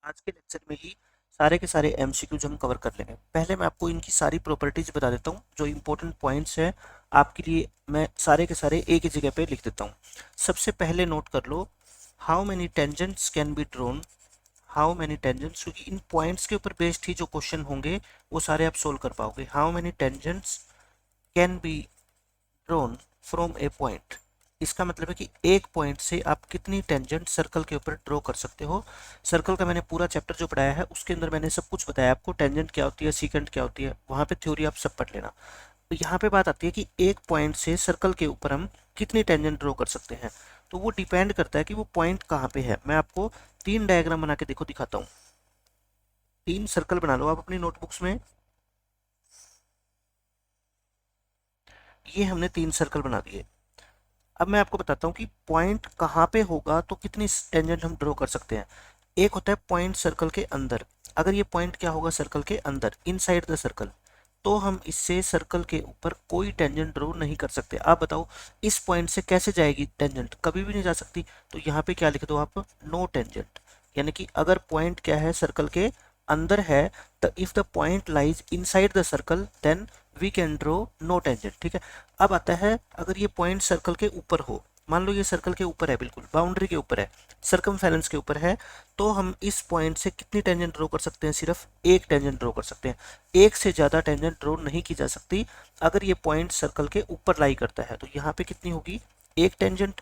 आज के लेक्चर में ही सारे के सारे एमसीक्यूज हम कवर कर लेंगे। पहले मैं आपको इनकी सारी प्रॉपर्टीज बता देता हूँ, जो इंपॉर्टेंट पॉइंट्स है आपके लिए मैं सारे के सारे एक ही जगह पे लिख देता हूँ। सबसे पहले नोट कर लो, how many tangents can be drawn, how many tangents, क्योंकि इन पॉइंट्स के ऊपर बेस्ड ही जो क्वेश्चन होंगे वो सारे आप सोल्व कर पाओगे। How many tangents can be drone from a point, इसका मतलब है कि एक पॉइंट से आप कितनी टेंजेंट सर्कल के ऊपर ड्रॉ कर सकते हो। सर्कल का मैंने पूरा चैप्टर जो पढ़ाया है उसके अंदर मैंने सब कुछ बताया आपको, टेंजेंट क्या होती है, सीकेंट क्या होती है, वहां पे थ्योरी आप सब पढ़ लेना। तो यहाँ पे बात आती है कि एक पॉइंट से सर्कल के ऊपर हम कितनी टेंजेंट ड्रॉ कर सकते हैं। तो वो डिपेंड करता है कि वो पॉइंट कहाँ पे है। मैं आपको तीन डायग्राम बना के देखो दिखाता हूँ। तीन सर्कल बना लो आप अपनी नोटबुक्स में। ये हमने तीन सर्कल बना दिए। अब मैं आपको बताता हूँ कि पॉइंट कहाँ पे होगा तो कितनी टेंजेंट हम ड्रॉ कर सकते हैं। एक होता है पॉइंट सर्कल के अंदर। अगर ये पॉइंट क्या होगा सर्कल के अंदर, इनसाइड द सर्कल, तो हम इससे सर्कल के ऊपर कोई टेंजेंट ड्रॉ नहीं कर सकते। आप बताओ इस पॉइंट से कैसे जाएगी टेंजेंट, कभी भी नहीं जा सकती। तो यहाँ पे क्या लिख दो आप, नो टेंजेंट। यानी कि अगर पॉइंट क्या है सर्कल के अंदर है, तो if the point lies inside the circle then we can draw no tangent. ठीक है। अब आता है अगर ये पॉइंट सर्कल के ऊपर हो, मान लो ये सर्कल के ऊपर है, बिल्कुल बाउंड्री के ऊपर है, सर्कमफेरेंस के ऊपर है, तो हम इस पॉइंट से कितनी टेंजेंट ड्रॉ कर सकते हैं, सिर्फ एक टेंजेंट ड्रॉ कर सकते हैं। एक से ज्यादा टेंजेंट ड्रॉ नहीं की जा सकती। अगर ये पॉइंट सर्कल के ऊपर लाई करता है तो यहाँ पे कितनी होगी, एक टेंजेंट।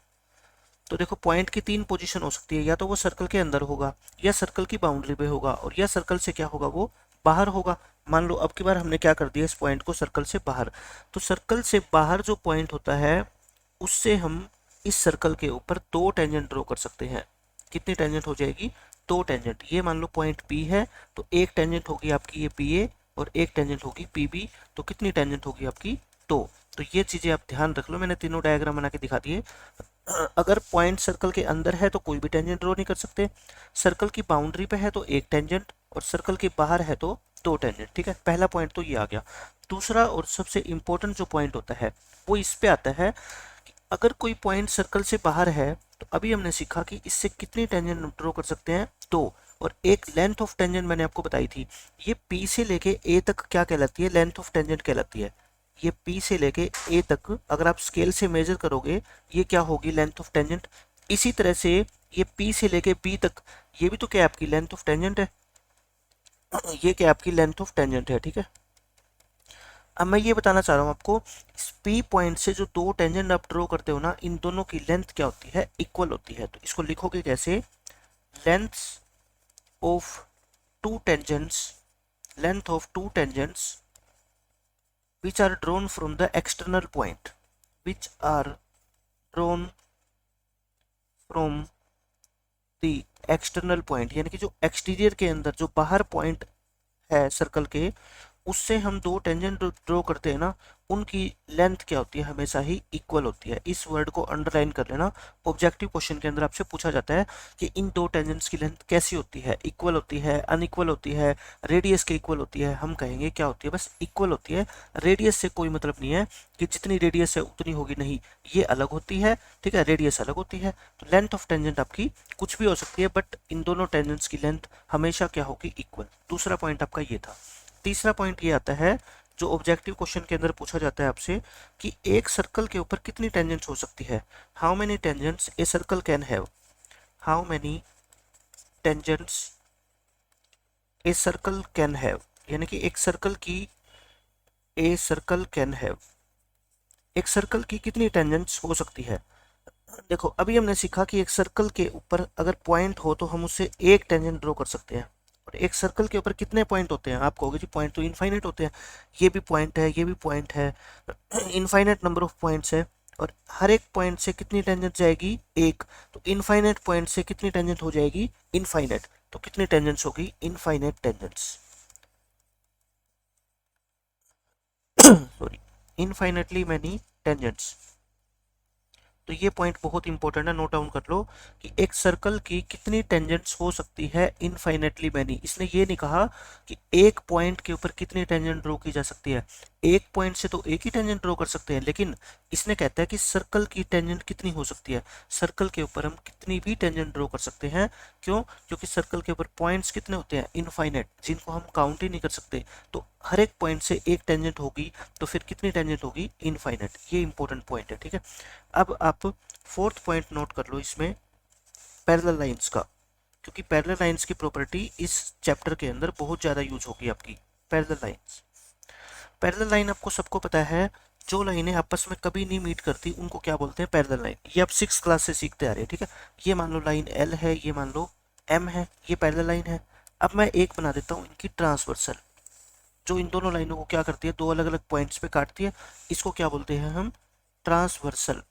तो देखो पॉइंट की तीन पोजीशन हो सकती है, या तो वो सर्कल के अंदर होगा, या सर्कल की बाउंड्री पे होगा, और या सर्कल से क्या होगा, वो बाहर होगा। मान लो अब की बार हमने क्या कर दिया, इस पॉइंट को सर्कल से बाहर। तो सर्कल से बाहर जो पॉइंट होता है उससे हम इस सर्कल के ऊपर दो टेंजेंट ड्रॉ कर सकते हैं। कितनी टेंजेंट हो जाएगी, दो टेंजेंट। ये मान लो पॉइंट पी है, तो एक टेंजेंट होगी आपकी ये पी ए, और एक टेंजेंट होगी पी बी। तो कितनी टेंजेंट होगी आपकी, दो। तो ये चीजें आप ध्यान रख लो, मैंने तीनों डायग्राम बना के दिखा दिए। अगर पॉइंट सर्कल के अंदर है तो कोई भी टेंजेंट ड्रॉ नहीं कर सकते, सर्कल की बाउंड्री पे है तो एक टेंजेंट, और सर्कल के बाहर है तो दो टेंजेंट। ठीक है, पहला पॉइंट तो ये आ गया। दूसरा और सबसे इंपॉर्टेंट जो पॉइंट होता है वो इस पे आता है कि अगर कोई पॉइंट सर्कल से बाहर है, तो अभी हमने सीखा कि इससे कितनी टेंजेंट ड्रॉ कर सकते हैं, दो। और एक लेंथ ऑफ टेंजेंट मैंने आपको बताई थी, ये पी से लेके ए तक क्या कहलाती है, लेंथ ऑफ टेंजेंट कहलाती है। ये P से लेके A तक अगर आप स्केल से मेजर करोगे, ये क्या होगी, लेंथ ऑफ टेंजेंट। इसी तरह से ये P से लेके B तक, ये भी तो क्या आपकी लेंथ ऑफ टेंजेंट है, ये क्या आपकी लेंथ ऑफ टेंजेंट है। ठीक है। अब मैं ये बताना चाह रहा हूँ आपको, इस P पॉइंट से जो दो टेंजेंट आप ड्रॉ करते हो ना, इन दोनों की लेंथ क्या होती है, इक्वल होती है। तो इसको लिखोगे कैसे, length of to tangents, length of to tangents which are drawn from the external point, which are drawn from the external point, यानी कि जो एक्सटीरियर के अंदर जो बाहर पॉइंट है सर्कल के, उससे हम दो टेंजेंट ड्रॉ करते हैं ना, उनकी लेंथ क्या होती है, हमेशा ही इक्वल होती है। इस वर्ड को अंडरलाइन कर लेना। ऑब्जेक्टिव क्वेश्चन के अंदर आपसे पूछा जाता है कि इन दो टेंजेंट्स की लेंथ कैसी होती है, इक्वल होती है, अनइक्वल होती है, रेडियस के इक्वल होती है। हम कहेंगे क्या होती है, बस इक्वल होती है। रेडियस से कोई मतलब नहीं है कि जितनी रेडियस है उतनी होगी, नहीं, ये अलग होती है। ठीक है, रेडियस अलग होती है। तो लेंथ ऑफ टेंजेंट आपकी कुछ भी हो सकती है, बट इन दोनों टेंजेंट्स की लेंथ हमेशा क्या होगी, इक्वल। दूसरा पॉइंट आपका ये था। तीसरा पॉइंट ये आता है जो ऑब्जेक्टिव क्वेश्चन के अंदर पूछा जाता है आपसे कि एक सर्कल के ऊपर कितनी टेंजेंट्स हो सकती है, how many tangents a circle can have, how many tangents a circle can have, यानी कि एक सर्कल की, ए सर्कल कैन हैव, एक सर्कल की कितनी टेंजेंट्स हो सकती है। देखो अभी हमने सीखा कि एक सर्कल के ऊपर अगर पॉइंट हो तो हम उससे एक टेंजेंट ड्रॉ कर सकते हैं। और एक सर्कल के ऊपर कितने पॉइंट होते हैं, आप कहोगे जी पॉइंट तो इनफाइनाइट होते हैं। ये भी पॉइंट है, ये भी पॉइंट है, इनफाइनाइट नंबर ऑफ पॉइंट्स है। और हर एक पॉइंट से कितनी टेंजेंट जाएगी, एक। तो इनफाइनाइट पॉइंट से कितनी टेंजेंट हो जाएगी, इनफाइनाइट। तो कितनी टेंजेंट्स होगी, infinite tangents, sorry, infinitely many tangents. तो ये पॉइंट बहुत इंपॉर्टेंट है, नोट डाउन कर लो कि एक सर्कल की कितनी टेंजेंट्स हो सकती है, इनफाइनेटली मैनी। इसने ये नहीं कहा कि एक पॉइंट के ऊपर कितनी टेंजेंट ड्रॉ की जा सकती है। एक पॉइंट से तो एक ही टेंजेंट ड्रॉ कर सकते हैं, लेकिन इसने कहता है कि सर्कल की टेंजेंट कितनी हो सकती है, सर्कल के ऊपर हम कितनी भी टेंजेंट ड्रॉ कर सकते हैं। क्यों? क्योंकि सर्कल के ऊपर पॉइंट्स कितने होते हैं, इनफाइनाइट, जिनको हम काउंट ही नहीं कर सकते। तो हर एक पॉइंट से एक टेंजेंट होगी, तो फिर कितनी टेंजेंट होगी, इनफाइनाइट। ये इंपॉर्टेंट पॉइंट है, ठीक है। अब आप फोर्थ पॉइंट नोट कर लो इसमें, पैरेलल लाइंस का, क्योंकि पैरेलल लाइंस की प्रॉपर्टी इस चैप्टर के अंदर बहुत ज़्यादा यूज होगी आपकी। पैरेलल लाइंस, पैरेलल लाइन आपको सबको पता है, जो लाइनें आपस में कभी नहीं मीट करती उनको क्या बोलते हैं, पैरेलल लाइन। ये आप 6 क्लास से सीखते आ रहे हैं, ठीक है। ये मान लो लाइन एल है, ये मान लो एम है, ये पैरेलल लाइन है। अब मैं एक बना देता हूँ इनकी ट्रांसवर्सल, जो इन दोनों लाइनों को क्या करती है, दो अलग अलग पॉइंट्स पे काटती है। इसको क्या बोलते हैं हम, ट्रांसवर्सल।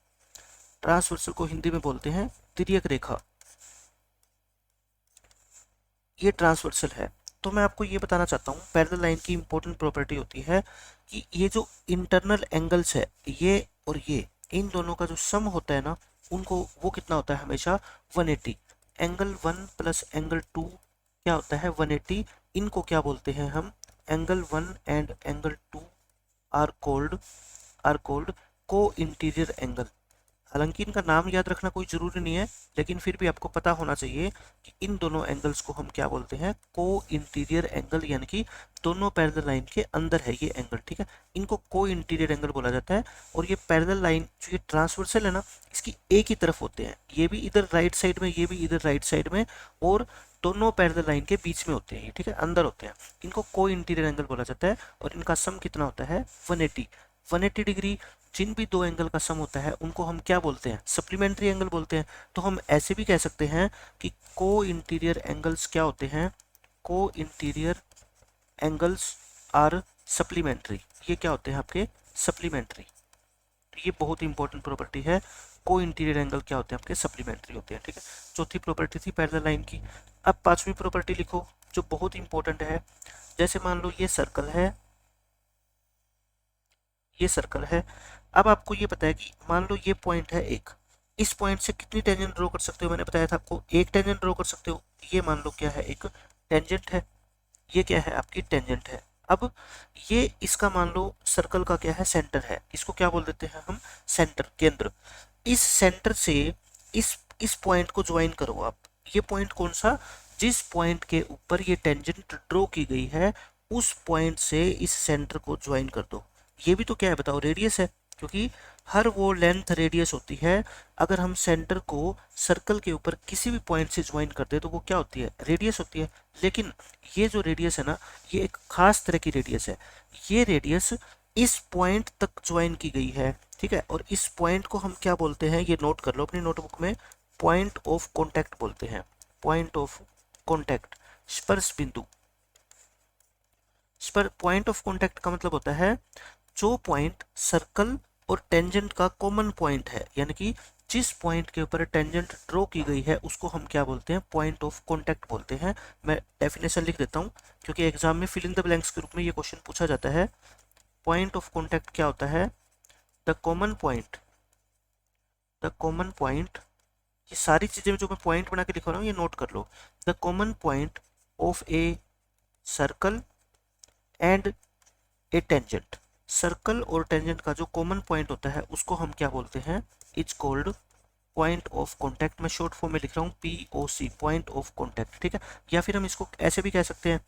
ट्रांसवर्सल को हिंदी में बोलते हैं तिर्यक रेखा। ये ट्रांसवर्सल है। तो मैं आपको ये बताना चाहता हूँ, पैरेलल लाइन की इंपॉर्टेंट प्रॉपर्टी होती है कि ये जो इंटरनल एंगल्स है, ये और ये, इन दोनों का जो सम होता है ना, उनको वो कितना होता है, हमेशा 180। एंगल 1 प्लस एंगल 2 क्या होता है, 180। इनको क्या बोलते हैं हम, angle 1 and angle 2 are called को इंटीरियर एंगल। हालांकि इनका नाम याद रखना कोई जरूरी नहीं है, लेकिन फिर भी आपको पता होना चाहिए कि इन दोनों एंगल्स को हम क्या बोलते हैं, को इंटीरियर एंगल, यानी कि दोनों पैरेलल लाइन के अंदर है ये एंगल, ठीक है। इनको को इंटीरियर एंगल बोला जाता है। और ये पैरेलल लाइन जो ये ट्रांसवर्सल है ना, इसकी एक ही तरफ होते हैं, ये भी इधर राइट साइड में, ये भी इधर राइट साइड में, और दोनों पैरेलल लाइन के बीच में होते हैं, ठीक है, अंदर होते हैं। इनको को इंटीरियर एंगल बोला जाता है। और इनका सम कितना होता है, 180 डिग्री। जिन भी दो एंगल का सम होता है उनको हम क्या बोलते हैं, सप्लीमेंट्री एंगल बोलते हैं। तो हम ऐसे भी कह सकते हैं कि को इंटीरियर एंगल्स क्या होते हैं, को इंटीरियर एंगल्स आर सप्लीमेंट्री। ये क्या होते हैं आपके, सप्लीमेंट्री। तो ये बहुत इंपॉर्टेंट प्रॉपर्टी है, को इंटीरियर एंगल क्या होते हैं आपके, सप्लीमेंट्री होते हैं, ठीक है। चौथी प्रॉपर्टी थी पैरेलल लाइन की। अब पांचवी प्रॉपर्टी लिखो जो बहुत इंपॉर्टेंट है। जैसे मान लो ये सर्कल है, ये सर्कल है। अब आपको ये पता है कि मान लो ये पॉइंट है एक, इस पॉइंट से कितनी टेंजेंट ड्रॉ कर सकते हो, मैंने बताया था आपको, एक टेंजेंट ड्रॉ कर सकते हो। ये मान लो क्या है, एक टेंजेंट है, ये क्या है आपकी टेंजेंट है। अब ये इसका मान लो सर्कल का क्या है, सेंटर है, इसको क्या बोल देते हैं हम, सेंटर, केंद्र। इस सेंटर से इस पॉइंट को ज्वाइन करो आप। ये पॉइंट कौन सा, जिस पॉइंट के ऊपर ये टेंजेंट ड्रॉ की गई है, उस पॉइंट से इस सेंटर को ज्वाइन कर दो। ये भी तो क्या है बताओ, रेडियस है, क्योंकि हर वो लेंथ रेडियस होती है। अगर हम सेंटर को सर्कल के ऊपर किसी भी पॉइंट से ज्वाइन कर दे तो वो क्या होती है, रेडियस होती है। लेकिन ये जो रेडियस है ना, ये एक खास तरह की रेडियस है। ये रेडियस इस पॉइंट तक ज्वाइन की गई है, ठीक है। और इस पॉइंट को हम क्या बोलते हैं, ये नोट कर लो अपनी नोटबुक में, पॉइंट ऑफ कॉन्टैक्ट बोलते हैं। पॉइंट ऑफ कॉन्टैक्ट, स्पर्श बिंदु। पॉइंट ऑफ कॉन्टैक्ट का मतलब होता है जो पॉइंट सर्कल और टेंजेंट का कॉमन पॉइंट है, यानी कि जिस पॉइंट के ऊपर टेंजेंट ड्रॉ की गई है उसको हम क्या बोलते हैं, पॉइंट ऑफ कॉन्टैक्ट बोलते हैं। मैं डेफिनेशन लिख देता हूँ, क्योंकि एग्जाम में फिल इन द ब्लैंक्स के रूप में ये क्वेश्चन पूछा जाता है। पॉइंट ऑफ कॉन्टैक्ट क्या होता है, the common point, the common point, ये सारी चीजें जो मैं पॉइंट बना के लिख रहा हूँ ये नोट कर लो। The common point of a circle and a tangent. Circle और टेंजेंट का जो कॉमन पॉइंट होता है उसको हम क्या बोलते हैं, is called point of contact. मैं शॉर्ट फॉर्म में लिख रहा हूँ POC, पॉइंट ऑफ कॉन्टैक्ट, ठीक है। या फिर हम इसको ऐसे भी कह सकते हैं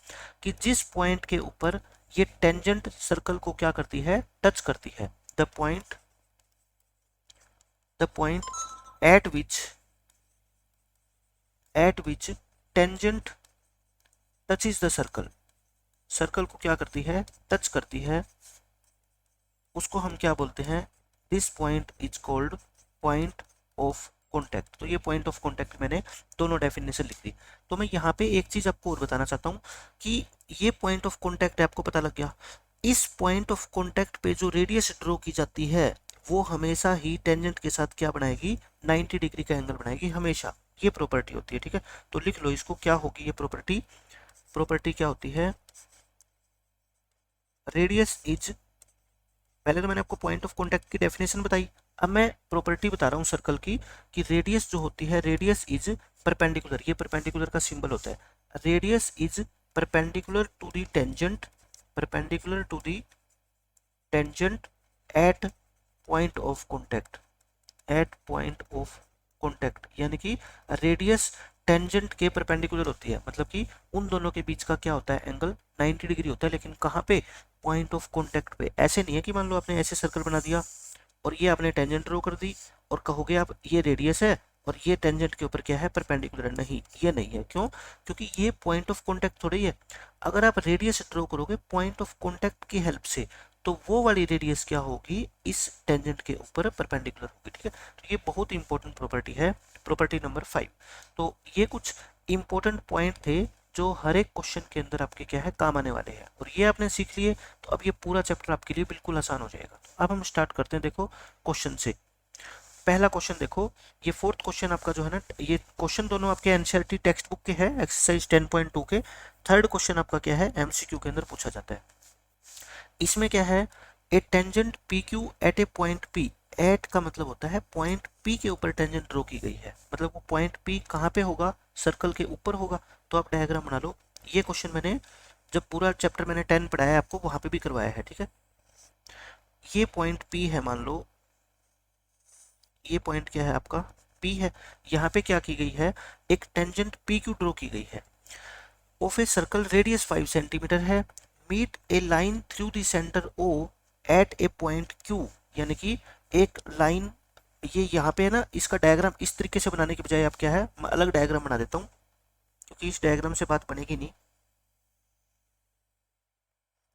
कि जिस पॉइंट के ऊपर ये टेंजेंट सर्कल को क्या करती है, टच करती है। The point eight which tangent touches the circle, circle को क्या करती है, टच करती है, उसको हम क्या बोलते हैं, this point is called point of contact. तो ये पॉइंट ऑफ कॉन्टैक्ट मैंने दोनों डेफिनेशन लिख दी। तो मैं यहाँ पे एक चीज आपको और बताना चाहता हूँ कि ये पॉइंट ऑफ कॉन्टैक्ट है, आपको पता लग गया। इस पॉइंट ऑफ कॉन्टैक्ट पे जो रेडियस ड्रॉ की जाती है वो हमेशा ही टेंजेंट के साथ क्या बनाएगी, 90 डिग्री का एंगल बनाएगी हमेशा। ये प्रॉपर्टी होती है, ठीक है। तो लिख लो इसको, क्या होगी ये प्रॉपर्टी क्या होती है, रेडियस इज, पहले तो मैंने आपको पॉइंट ऑफ कॉन्टैक्ट की डेफिनेशन बताई, अब मैं प्रॉपर्टी बता रहा हूँ सर्कल की, कि रेडियस जो होती है, रेडियस इज परपेंडिकुलर, ये परपेंडिकुलर का सिंबल होता है, radius is perpendicular to the tangent, perpendicular to the tangent at point of contact, at point of contact, यानी कि रेडियस टेंजेंट के परपेंडिकुलर होती है, मतलब कि उन दोनों के बीच का क्या होता है, एंगल 90 डिग्री होता है, लेकिन कहाँ पे, पॉइंट ऑफ कॉन्टैक्ट पे। ऐसे नहीं है कि मान लो आपने ऐसे सर्कल बना दिया और ये आपने टेंजेंट ड्रॉ कर दी और कहोगे आप ये रेडियस है और ये टेंजेंट के ऊपर क्या है, परपेंडिकुलर। नहीं, ये नहीं है। क्यों? क्योंकि ये पॉइंट ऑफ कॉन्टैक्ट थोड़ी है। अगर आप रेडियस ड्रॉ करोगे पॉइंट ऑफ कॉन्टैक्ट की हेल्प से, तो वो वाली रेडियस क्या होगी, इस टेंजेंट के ऊपर परपेंडिकुलर होगी। ठीक है, तो ये बहुत इंपॉर्टेंट प्रॉपर्टी है, प्रॉपर्टी नंबर 5। तो ये कुछ इंपॉर्टेंट पॉइंट थे जो हर एक क्वेश्चन के अंदर आपके क्या है, काम आने वाले हैं, और ये आपने सीख लिए तो अब ये पूरा चैप्टर आपके लिए बिल्कुल आसान हो जाएगा। तो अब हम स्टार्ट करते हैं। देखो क्वेश्चन से, पहला क्वेश्चन देखो, ये फोर्थ क्वेश्चन आपका जो है ना, ये क्वेश्चन दोनों आपके एनसीईआरटी टेक्स्ट बुक के हैं, एक्सरसाइज 10.2 के। थर्ड क्वेश्चन आपका क्या है, एमसीक्यू के अंदर पूछा जाता है। इसमें क्या है, ए tangent P Q eight a point P, eight का मतलब होता है पॉइंट पी के ऊपर टेंजेंट ड्रॉ की गई है, मतलब वो पॉइंट पी कहाँ पे होगा, सर्कल के ऊपर होगा। तो आप डायग्राम बना लो। ये क्वेश्चन मैंने जब पूरा चैप्टर मैंने 10 पढ़ाया आपको, वहां पे भी करवाया है। ठीक है, ये पॉइंट पी है, मान लो ये पॉइंट क्या है आपका, पी है। यहाँ पे क्या की गई है, एक टेंजेंट पी क्यू ड्रॉ की गई है। Of a circle radius 5 centimetre है, meet a line through the centre O at a point Q, यानी कि एक लाइन, ये यहाँ पे है ना, इसका डायग्राम इस तरीके से बनाने के बजाय आप क्या है, मैं अलग डायग्राम बना देता हूँ, क्योंकि इस डायग्राम से बात बनेगी नहीं।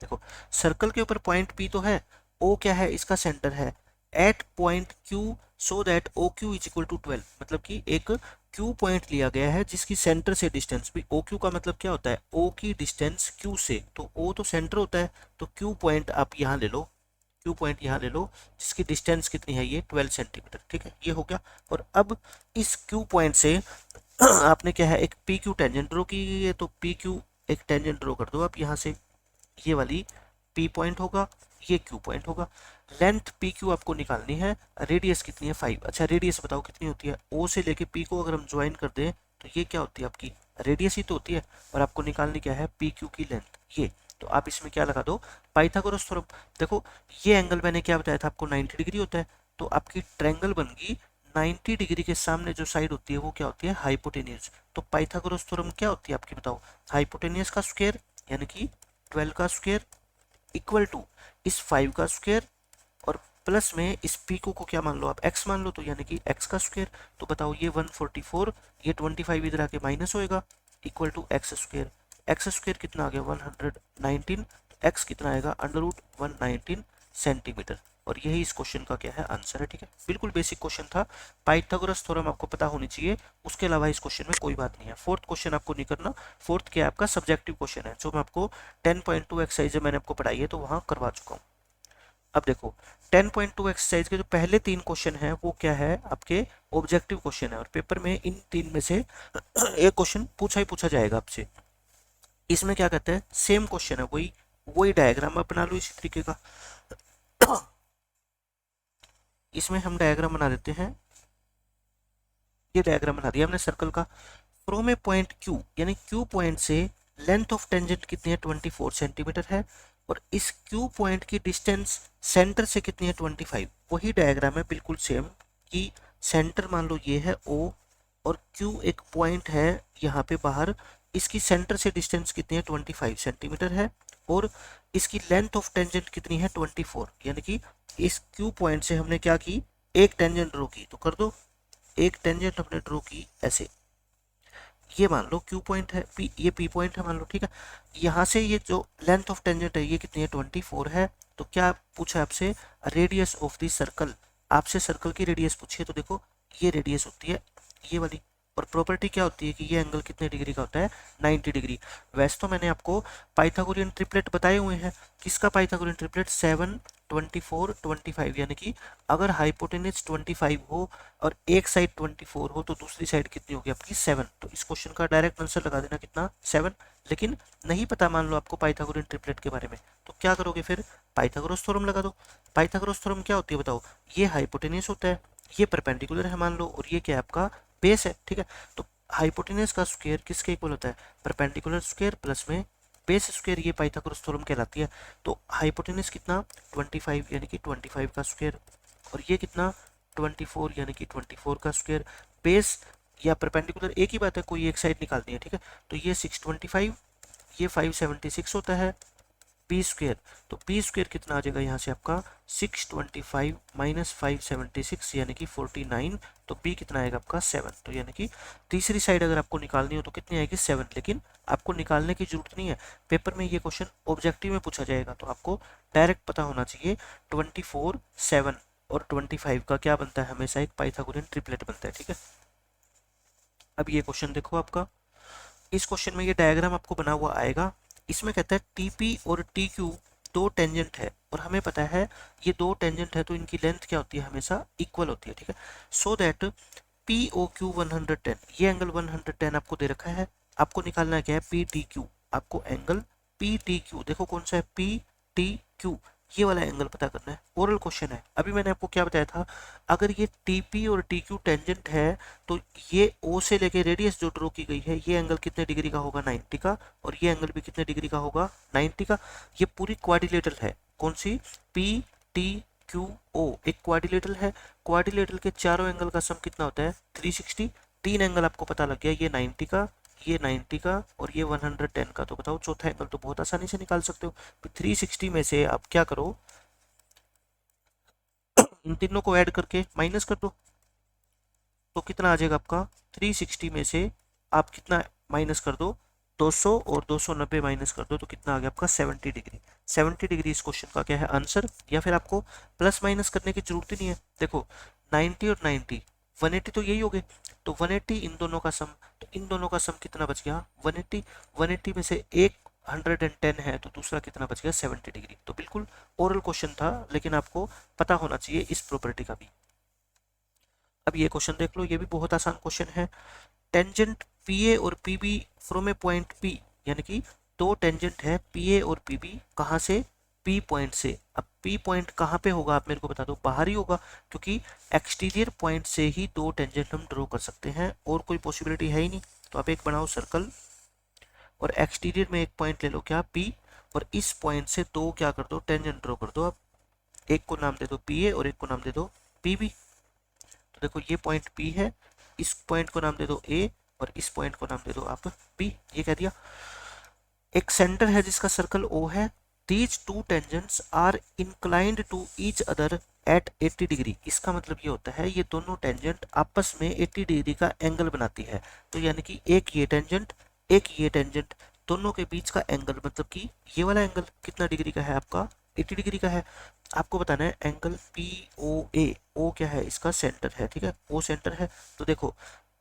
देखो, सर्कल के ऊपर पॉइंट पी तो है, ओ क्या है, इसका सेंटर है, at point Q so that O Q is equal to 12, मतलब कि एक क्यू पॉइंट लिया गया है जिसकी सेंटर से डिस्टेंस भी, ओ क्यू का मतलब क्या होता है, ओ की डिस्टेंस क्यू से, तो ओ तो सेंटर होता है, तो क्यू पॉइंट आप यहाँ ले लो, क्यू पॉइंट यहाँ ले लो, जिसकी डिस्टेंस कितनी है, ये 12 सेंटीमीटर। ठीक है, ये हो गया। और अब इस क्यू पॉइंट से आपने क्या है, एक पी क्यू टेंजेंट ड्रॉ की गई है, तो पी क्यू एक टेंजेंट ड्रॉ कर दो आप यहाँ से, ये वाली P पॉइंट होगा, ये Q पॉइंट होगा। लेंथ PQ आपको निकालनी है, रेडियस कितनी है, 5। अच्छा, रेडियस बताओ कितनी होती है, O से लेके P को अगर हम ज्वाइन कर दें तो ये क्या होती है आपकी, रेडियस ही तो होती है, और आपको निकालनी क्या है, PQ की लेंथ। ये तो आप इसमें क्या लगा दो, पाइथागोरस थ्योरम। देखो, ये एंगल मैंने क्या बताया था आपको, 90 डिग्री होता है, तो आपकी ट्रायंगल बन गई 90 डिग्री के सामने जो साइड होती है वो क्या होती है, हाइपोटेन्यूज। तो पाइथागोरस थ्योरम क्या होती है आपकी, बताओ, हाइपोटेन्यूज का स्क्वायर, यानी कि 12 का स्क्वायर इक्वल टू इस 5 का स्क्वायर, और प्लस में इस पी को क्या मान लो आप, x मान लो, तो यानी कि x का स्क्वायर। तो बताओ, ये 144, ये 25 इधर आके माइनस होएगा, equal to x square. X square कितना आ गया, 119, एक्स कितना आएगा, अंडर रूट 119 सेंटीमीटर। और यही इस क्वेश्चन का क्या है, आंसर है। ठीक है, बिल्कुल बेसिक क्वेश्चन था, पाइथागोरस थ्योरम आपको पता होनी चाहिए, उसके अलावा इस क्वेश्चन में कोई बात नहीं है। फोर्थ क्वेश्चन आपको नहीं करना, फोर्थ क्या आपका सब्जेक्टिव क्वेश्चन है, जो मैं आपको 10.2 एक्सरसाइज मैंने आपको पढ़ाई है, तो वहां करवा चुका हूँ। अब देखो, 10.2 एक्सरसाइज के जो पहले 3 क्वेश्चन है वो क्या है, आपके ऑब्जेक्टिव क्वेश्चन है, और पेपर में इन 3 में से एक क्वेश्चन पूछा ही पूछा जाएगा आपसे। इसमें क्या कहते हैं, सेम क्वेश्चन है, वही वही डायग्राम आप बना लो इसी तरीके का। इसमें हम डायग्राम बना देते हैं, ये डायग्राम बना दिया हमने सर्कल का। फ्रॉम ए पॉइंट क्यू, यानी क्यू पॉइंट से लेंथ ऑफ टेंजेंट कितनी है, 24 सेंटीमीटर है, और इस क्यू पॉइंट की डिस्टेंस सेंटर से कितनी है, 25। वही डायग्राम है बिल्कुल सेम, कि सेंटर मान लो ये है O, और Q एक पॉइंट है यहाँ पे बाहर, इसकी सेंटर से डिस्टेंस कितनी है, 25 सेंटीमीटर है, और इसकी लेंथ ऑफ टेंजेंट कितनी है, 24। यानी कि इस Q पॉइंट से हमने क्या की, एक टेंजेंट ड्रॉ की, तो कर दो, एक टेंजेंट हमने ड्रॉ की ऐसे, ये मान लो Q पॉइंट है, P ये P पॉइंट है मान लो। ठीक है, यहाँ से ये जो लेंथ ऑफ टेंजेंट है ये कितनी है, 24 है। तो क्या पूछा आपसे, रेडियस ऑफ द सर्कल, आपसे सर्कल की रेडियस पूछी है, तो देखो ये रेडियस होती है ये वाली, और प्रॉपर्टी क्या होती है कि ये एंगल कितने डिग्री का होता है, 90 डिग्री। वैसे तो मैंने आपको पाइथागोरियन ट्रिपलेट बताए हुए हैं, किसका पाइथागोरियन ट्रिपलेट, 7 24 25, यानी कि अगर हाइपोटेन्यूज 25 हो और एक साइड 24 हो तो दूसरी साइड कितनी होगी आपकी, 7। तो इस क्वेश्चन का डायरेक्ट आंसर लगा देना, कितना, 7। लेकिन नहीं पता मान लो आपको पाइथागोरियन ट्रिपलेट के बारे में, तो क्या करोगे फिर, पाइथागोरस थ्योरम लगा दो। पाइथागोरस थ्योरम क्या होती है बताओ, ये हाइपोटेन्यूज होता है, ये परपेंडिकुलर है मान लो, और ये क्या है आपका बेस है। ठीक है, तो हाइपोटेन्यूज का स्क्वायर किसके इक्वल होता है, परपेंडिकुलर स्क्वायर प्लस में बेस स्क्वायर ये पाइथागोरस थ्योरम कहलाती है। तो हाइपोटेनस कितना 25 यानी कि 25 का स्क्वायर, और ये कितना 24 यानी कि 24 का स्क्वायर। बेस या परपेंडिकुलर एक ही बात है, कोई एक साइड निकालनी है, ठीक है। तो ये 625, ये 576 होता है पी स्क्वेयर। तो पी स्क्वेयर कितना आ जाएगा यहाँ से आपका 625 माइनस 576 यानी कि 49। तो पी कितना आएगा आपका 7। तो यानी कि तीसरी साइड अगर आपको निकालनी हो तो कितनी आएगी 7, लेकिन आपको निकालने की जरूरत नहीं है, पेपर में ये क्वेश्चन ऑब्जेक्टिव में पूछा जाएगा तो आपको डायरेक्ट पता होना चाहिए 24, 7 और 25 का क्या बनता है, हमेशा एक पाइथागोरियन ट्रिपलेट बनता है, ठीक है। अब ये क्वेश्चन देखो आपका, इस क्वेश्चन में ये डायग्राम आपको बना हुआ आएगा। इसमें कहता है टीपी और टी क्यू दो टेंजेंट है, और हमें पता है ये दो टेंजेंट है तो इनकी लेंथ क्या होती है, हमेशा इक्वल होती है, ठीक है। So that P O Q 110, ये एंगल 110 आपको दे रखा है। आपको निकालना क्या है पी टी क्यू, आपको एंगल पी टी क्यू, देखो कौन सा है पी टी क्यू, ये वाला एंगल पता करना है। ओरल क्वेश्चन है। अभी मैंने आपको क्या बताया था, अगर ये टीपी और टी क्यू टेंजेंट है तो ये ओ से लेके रेडियस जो ड्रॉ की गई है ये एंगल कितने डिग्री का होगा 90 का, और ये एंगल भी कितने डिग्री का होगा 90 का। ये पूरी क्वाड्रिलेटरल है, कौन सी पी टी क्यू ओ एक क्वाड्रिलेटरल है। क्वाड्रिलेटरल के चारों एंगल का सम कितना होता है 360। तीन एंगल आपको पता लग गया, ये 90 का, ये 90 का और ये 110 का। तो बताओ चौथा एंगल तो बहुत आसानी से निकाल सकते हो। 360 में से आप क्या करो, इन तीनों को ऐड करके माइनस कर दो, तो कितना आ जाएगा आपका 360 में से आप कितना माइनस कर दो 200 और 290 माइनस कर दो तो कितना आ गया आपका 70 डिग्री। 70 डिग्री इस क्वेश्चन का क्या है आंसर, या फिर आपको प्लस माइनस करने की जरूरत ही नहीं है। देखो 90 और 90 180 तो यही हो गए, तो 180 इन दोनों का सम, तो इन दोनों का सम कितना बच गया 180। 180 में से एक 110 है तो दूसरा कितना बच गया 70 डिग्री। तो बिल्कुल ओरल क्वेश्चन था, लेकिन आपको पता होना चाहिए इस प्रॉपर्टी का भी। अब ये क्वेश्चन देख लो, ये भी बहुत आसान क्वेश्चन है। टेंजेंट पीए और PB from a point P, यानी कि दो टेंजेंट है पीए और पीबी, कहाँ से पी पॉइंट से। अब पी पॉइंट कहाँ पे होगा आप मेरे को बता दो, बाहर ही होगा, क्योंकि एक्सटीरियर पॉइंट से ही दो टेंजेंट हम ड्रॉ कर सकते हैं, और कोई पॉसिबिलिटी है ही नहीं। तो आप एक बनाओ सर्कल, और एक्सटीरियर में एक पॉइंट ले लो क्या पी, और इस पॉइंट से दो क्या कर दो टेंजेंट ड्रॉ कर दो। अब एक को नाम दे दो पी ए और एक को नाम दे दो पी बी। तो देखो ये पॉइंट पी है, इस पॉइंट को नाम दे दो ए और इस पॉइंट को नाम दे दो आप पी, ये कह दिया। एक सेंटर है जिसका सर्कल ओ है। These two tangents are inclined to each other at 80 degree. इसका मतलब ये होता है ये दोनों टेंजेंट आपस में 80 डिग्री का एंगल बनाती है। तो यानी कि एक ये टेंजेंट एक ये टेंजेंट, दोनों के बीच का एंगल, मतलब कि ये वाला एंगल कितना डिग्री का है आपका 80 डिग्री का है। आपको बताना है एंगल पी ओ ए, ओ क्या है इसका सेंटर है, ठीक है, ओ सेंटर है। तो देखो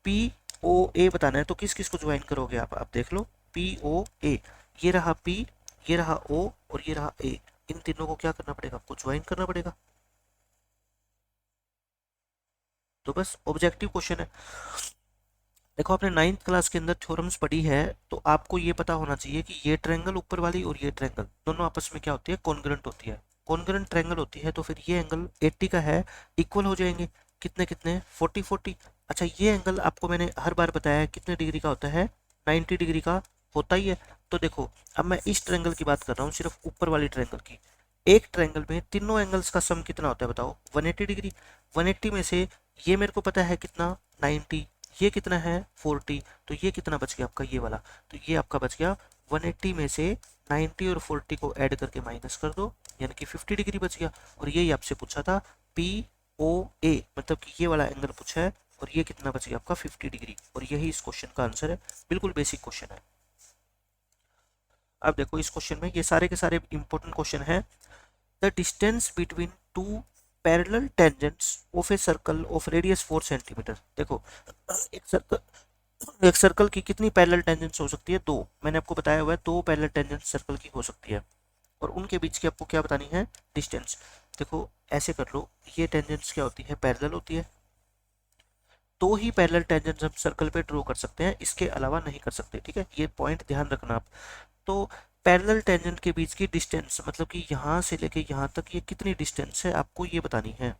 पी ओ ए बताना है तो किस किस को ज्वाइन करोगे आप देख लो पी ओ ए, ये रहा पी, ये रहा ओ और ये रहा ए, इन तीनों को क्या करना पड़ेगा आपको ज्वाइन करना पड़ेगा। तो बस ऑब्जेक्टिव क्वेश्चन है। देखो आपने 9th क्लास के अंदर थ्योरम्स पढ़ी है, तो आपको ये पता होना चाहिए कि ये ट्रायंगल ऊपर वाली और ये ट्रायंगल दोनों आपस में क्या होती है कॉन्ग्रुएंट होती है। कॉन्ग्रुएंट ट्रायंगल होती है तो फिर ये एंगल 80 का है, इक्वल हो जाएंगे कितने कितने 40 40। अच्छा ये एंगल आपको मैंने हर बार बताया है कितने डिग्री का होता है 90 डिग्री का होता ही है। तो देखो अब मैं इस ट्रायंगल की बात कर रहा हूँ, सिर्फ ऊपर वाली ट्रायंगल की। एक ट्रायंगल में तीनों एंगल्स का सम कितना होता है बताओ 180 डिग्री। 180 में से ये मेरे को पता है कितना 90, ये कितना है 40, तो ये कितना बच गया आपका ये वाला, तो ये आपका बच गया 180 में से 90 और 40 को ऐड करके माइनस कर दो, यानी कि 50 डिग्री बच गया। और यही आपसे पूछा था पी ओ ए, मतलब कि ये वाला एंगल पूछा है, और ये कितना बच गया आपका 50 डिग्री, और यही इस क्वेश्चन का आंसर है। बिल्कुल बेसिक क्वेश्चन है। अब देखो इस क्वेश्चन में ये सारे के सारे इंपॉर्टेंट क्वेश्चन है। The distance between two parallel tangents of a circle of radius 4 centimetre. देखो एक सर्कल की कितनी पैरेलल टेंजेंट्स हो सकती है, दो। मैंने आपको बताया हुआ है दो पैरेलल टेंजेंट्स सर्कल की हो सकती है, और उनके बीच की आपको क्या बतानी है डिस्टेंस। देखो ऐसे कर लो, ये टेंजेंट्स क्या होती है पैरेलल होती है, दो ही पैरेलल टेंजेंट्स हम सर्कल पे ड्रॉ कर सकते हैं, इसके अलावा नहीं कर सकते, ठीक है, ये पॉइंट ध्यान रखना आप। तो पैरेलल टेंजेंट के बीच की डिस्टेंस, मतलब कि यहाँ से लेके यहाँ तक ये कितनी डिस्टेंस है आपको ये बतानी है,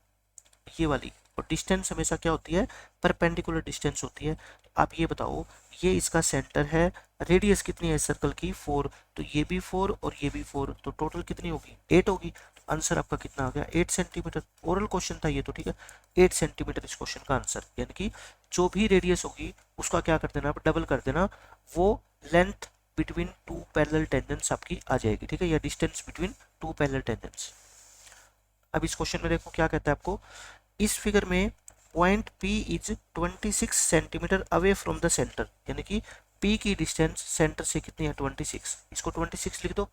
ये वाली। और डिस्टेंस हमेशा क्या होती है, परपेंडिकुलर डिस्टेंस होती है। तो आप ये बताओ, ये इसका सेंटर है, रेडियस कितनी है सर्कल की 4, तो ये भी 4 और ये भी 4, तो टोटल कितनी होगी 8 होगी। तो आंसर आपका कितना आ गया 8 सेंटीमीटर। ओरल क्वेश्चन था ये तो, ठीक है, 8 सेंटीमीटर इस क्वेश्चन का आंसर। यानी कि जो भी रेडियस होगी उसका क्या कर देना, आप डबल कर देना, वो length between two parallel tangents आपकी आ जाएगी, ठीक है, या distance between two parallel tangents. अब इस क्वेश्चन में देखो क्या कहता है आपको, इस फिगर में point P is 26 centimetre away from the centre, यानी कि P की डिस्टेंस सेंटर से कितनी है 26, इसको 26 लिख दो।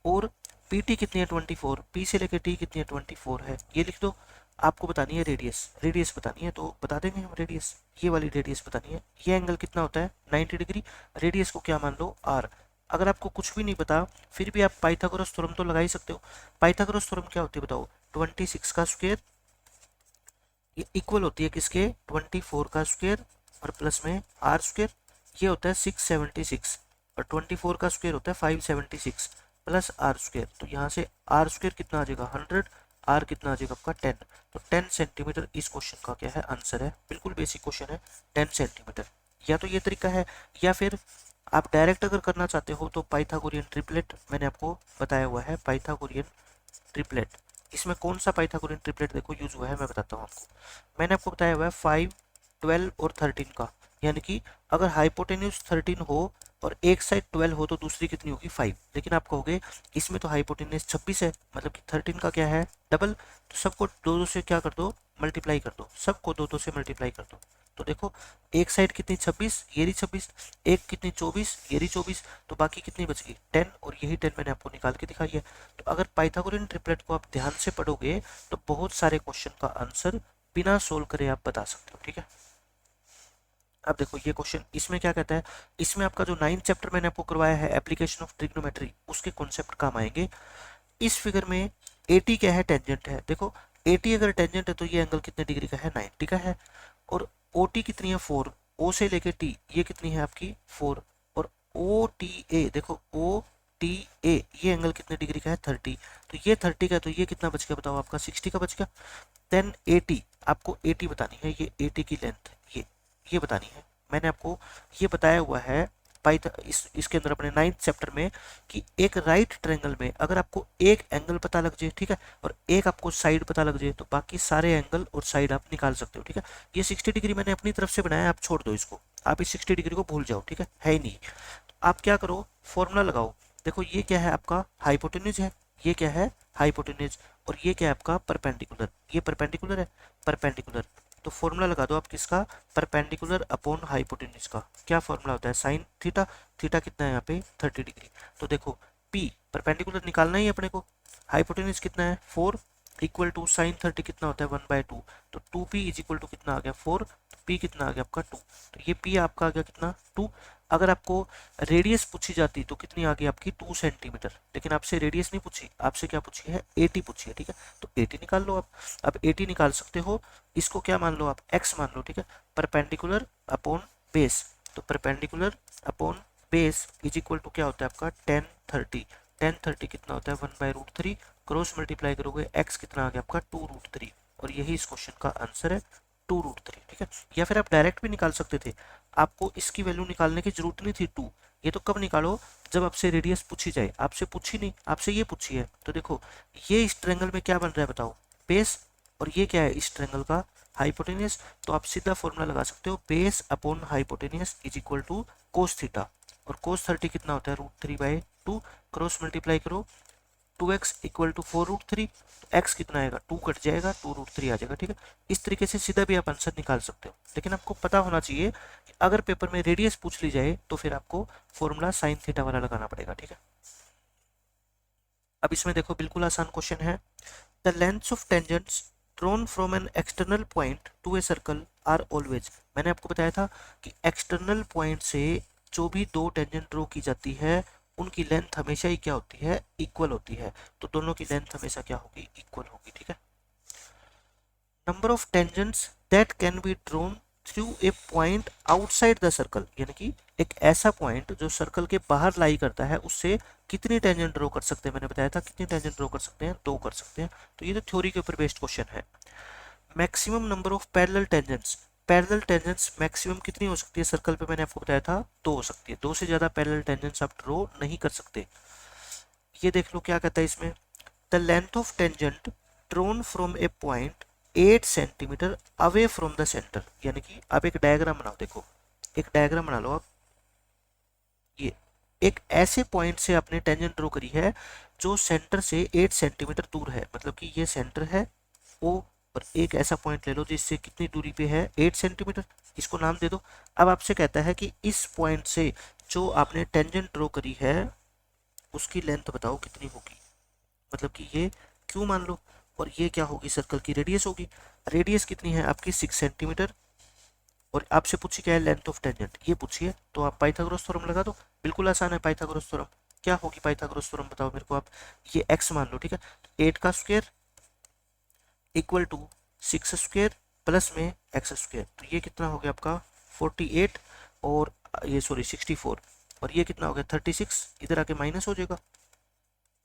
और PT कितनी है 24, P से लेकर T कितनी है 24 है, ये लिख दो। आपको बतानी है रेडियस, रेडियस बतानी है तो बता देंगे हम रेडियस, ये वाली रेडियस बतानी है। ये एंगल कितना होता है 90 डिग्री, रेडियस को क्या मान लो R। अगर आपको कुछ भी नहीं पता फिर भी आप पाइथागोरस थ्योरम तो लगा ही सकते हो। पाइथागोरस थ्योरम क्या होती है बताओ, 26 का स्क्वायर ये इक्वल होती है किसके 24 का स्क्वायर और प्लस में आर स्क्वायर, ये होता है 676 और 24 का स्क्वायर होता है 576 प्लस आर स्क्वायर। तो यहाँ से आर स्क्वायर कितना आ जाएगा 100, आर कितना आ जाएगा आपका 10। तो 10 सेंटीमीटर इस क्वेश्चन का क्या है आंसर है। बिल्कुल बेसिक क्वेश्चन है 10 सेंटीमीटर। या तो ये तरीका है, या फिर आप डायरेक्ट अगर करना चाहते हो तो पाइथागोरियन ट्रिपलेट मैंने आपको बताया हुआ है, पाइथागोरियन ट्रिपलेट। इसमें कौन सा पाइथागोरियन ट्रिपलेट देखो यूज हुआ है मैं बताता हूँ आपको। मैंने आपको बताया हुआ है 5, 12 और 13 का, यानी कि अगर हाइपोटेन्यूज 13 हो और एक साइड 12 हो तो दूसरी कितनी होगी 5। लेकिन आप कहोगे इसमें तो हाइपोटेन्यूज 26 है, मतलब कि 13 का क्या है डबल, तो सबको दो दो से क्या कर दो मल्टीप्लाई कर दो, सबको दो दो से मल्टीप्लाई कर दो। तो देखो एक साइड कितनी 26, ये रही 26, एक कितनी 24, ये रही 24, तो बाकी कितनी बच गई 10, और यही 10 मैंने आपको निकाल के दिखाई है। तो अगर पाइथागोरियन ट्रिपलेट को आप ध्यान से पढ़ोगे तो बहुत सारे क्वेश्चन का आंसर बिना सोल्व करे आप बता सकते हो, ठीक है। अब देखो ये क्वेश्चन इसमें क्या कहता है, इसमें आपका जो 9th चैप्टर मैंने आपको करवाया है एप्लीकेशन ऑफ ट्रिग्नोमेट्री, उसके कॉन्सेप्ट काम आएंगे। इस फिगर में 80 क्या है टेंजेंट है, देखो 80 अगर टेंजेंट है तो ये एंगल कितने डिग्री का है 90 का है। और OT कितनी है 4, O से लेके T ये कितनी है आपकी 4, और OTA देखो OTA ये एंगल कितने डिग्री का है 30, तो ये 30 का, तो ये कितना बच गया बताओ आपका 60 का बच गया। देन 80 आपको 80 बतानी है, ये 80 की लेंथ ये बतानी है। मैंने आपको ये बताया हुआ है इसके अंदर अपने 9th चैप्टर में कि एक राइट ट्रायंगल में अगर आपको एक एंगल पता लग जाए, ठीक है, और एक आपको साइड पता लग जाए तो बाकी सारे एंगल और साइड आप निकाल सकते हो, ठीक है। ये 60 डिग्री मैंने अपनी तरफ से बनाया, आप छोड़ दो इसको, आप इस 60 डिग्री को भूल जाओ, ठीक है ही नहीं। तो आप क्या करो फॉर्मूला लगाओ, देखो ये क्या है आपका हाइपोटेन्यूज है, ये क्या है हाइपोटेन्यूज, और ये क्या है आपका परपेंडिकुलर, ये परपेंडिकुलर है, परपेंडिकुलर। तो फॉर्मूला लगा दो आप किसका, परपेंडिकुलर अपॉन हाइपोटेन्यूज का। क्या फॉर्मूला होता है साइन थीटा, थीटा कितना है यहाँ पे 30 डिग्री। तो देखो P परपेंडिकुलर निकालना ही अपने को, हाइपोटेन्यूज कितना है 4 इक्वल टू साइन 30 कितना होता है 1/2, तो 2P इज इक्वल टू कितना आ गया 4, तो P कितना आ गया आपका 2, तो ये P आपका आ गया कितना 2। अगर आपको रेडियस पूछी जाती तो कितनी आ गई आपकी 2 सेंटीमीटर, लेकिन आपसे रेडियस नहीं पूछी, आपसे क्या पूछी है 80 पूछी है, ठीक है, तो 80 निकाल लो आप। अब 80 निकाल सकते हो, इसको क्या मान लो आप x मान लो, ठीक है, परपेंडिकुलर अपॉन बेस, तो perpendicular upon base is equal to क्या होता है आपका 10 30 कितना होता है 1/√3, क्रॉस मल्टीप्लाई करोगे x कितना आ गया आपका 2√3, और यही इस क्वेश्चन का आंसर है 2√3, ठीक है। या फिर आप डायरेक्ट भी निकाल सकते थे, आपको इसकी वैल्यू निकालने की जरूरत नहीं थी 2, ये तो कब निकालो जब आपसे रेडियस पूछी जाए, आपसे पूछी नहीं, आपसे ये पूछी है। तो देखो ये इस ट्रायंगल में क्या बन रहा है बताओ बेस, और ये क्या है इस ट्रायंगल का हाइपोटेनियस, तो आप सीधा फॉर्मूला लगा सकते हो base upon hypotenuse is equal to cos theta, और कोस 30 कितना होता है √3/2, क्रॉस मल्टीप्लाई करो 2x इक्वल टू 4√3, तो x कितना आएगा 2 कट जाएगा 2√3 आ जाएगा, ठीक है। इस तरीके से सीधा भी आप आंसर निकाल सकते हो, लेकिन आपको पता होना चाहिए कि अगर पेपर में रेडियस पूछ ली जाए तो फिर आपको फॉर्मूला साइन थीटा वाला लगाना पड़ेगा, ठीक है। अब इसमें देखो बिल्कुल आसान क्वेश्चन है, the lengths of tangents drawn from an external point to a circle are always, मैंने आपको बताया था कि एक्सटर्नल पॉइंट से जो भी दो टेंजेंट ड्रॉ की जाती है उनकी लेंथ हमेशा ही क्या होती है इक्वल होती है, तो दोनों की लेंथ हमेशा क्या होगी इक्वल होगी, ठीक है। Number of tangents that can be drawn through a point outside the circle, यानी कि एक ऐसा पॉइंट जो सर्कल के बाहर लाई करता है उससे कितनी टेंजेंट ड्रॉ कर सकते हैं, मैंने बताया था कितनी टेंजेंट ड्रॉ कर सकते हैं 2 कर सकते हैं। तो ये तो थ्योरी के ऊपर बेस्ड क्वेश्चन है। Maximum number of parallel tangents, parallel tangents maximum कितनी हो सकती है सर्कल पे, मैंने आपको बताया था दो हो सकती है, दो से ज्यादा पैरेलल टेंजेंट्स आप ड्रॉ नहीं कर सकते। ये देख लो क्या कहता है इसमें, the length of tangent drone from a point 8 centimetre away from the centre, यानी कि आप एक डायग्राम बनाओ, देखो एक डायग्राम बना लो आप, ये एक ऐसे पॉइंट से आपने टेंजेंट ड्रॉ करी है जो सेंटर से 8 सेंटीमीटर दूर है, मतलब कि ये सेंटर है ओ, और एक ऐसा पॉइंट ले लो जिससे कितनी दूरी पे है 8 सेंटीमीटर, इसको नाम दे दो। अब आपसे कहता है कि इस पॉइंट से जो आपने टेंजेंट ड्रॉ करी है उसकी लेंथ बताओ कितनी होगी, मतलब कि ये क्यों मान लो, और ये क्या होगी सर्कल की रेडियस होगी, रेडियस कितनी है आपकी 6 सेंटीमीटर, और आपसे पूछी क्या है लेंथ ऑफ टेंजेंट, ये पूछिए, तो आप पाइथागोरस थ्योरम लगा दो, बिल्कुल आसान है पाइथागोरस थ्योरम। क्या होगी पाइथागोरस थ्योरम बताओ मेरे को आप, ये x मान लो, ठीक है, 8 का square equal to 6 square plus में एक्स स्क्वायर, तो ये कितना हो गया आपका 48, और ये सॉरी 64, और ये कितना हो गया 36, इधर आके माइनस हो जाएगा,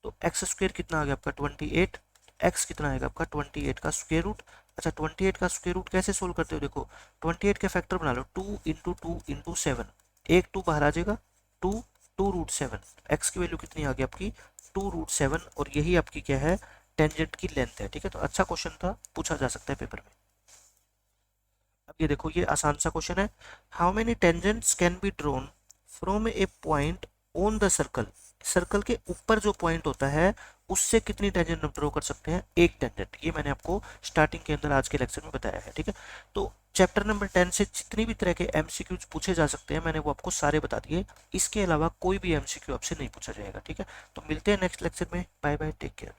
तो एक्स स्क्वायर कितना आ गया आपका 28, एक्स कितना आएगा आपका 28 का स्क्वायर रूट। अच्छा 28 का स्क्वायर रूट कैसे सोल्व करते हो, देखो 28 के फैक्टर बना लो, 2 × 2 × 7, एक 2 बाहर आ जाएगा, 2 2√7, एक्स की वैल्यू कितनी आ गई आपकी 2√7, और यही आपकी क्या है टेंजेंट की लेंथ है, ठीक है, तो अच्छा क्वेश्चन था, पूछा जा सकता है पेपर में। अब ये देखो ये आसान सा क्वेश्चन है, how many tangents can be drawn from a point on the circle, circle के ऊपर जो पॉइंट होता है उससे कितनी टेंजेंट हम ड्रॉ कर सकते हैं, एक टेंजेंट, ये मैंने आपको स्टार्टिंग के अंदर आज के लेक्चर में बताया है, ठीक है। तो चैप्टर नंबर 10 से जितनी भी तरह के एमसीक्यूज पूछे जा सकते हैं मैंने वो आपको सारे बता दिए, इसके अलावा कोई भी एमसीक्यू आपसे नहीं पूछा जाएगा, ठीक है। तो मिलते हैं नेक्स्ट लेक्चर में, बाय बाय, टेक केयर।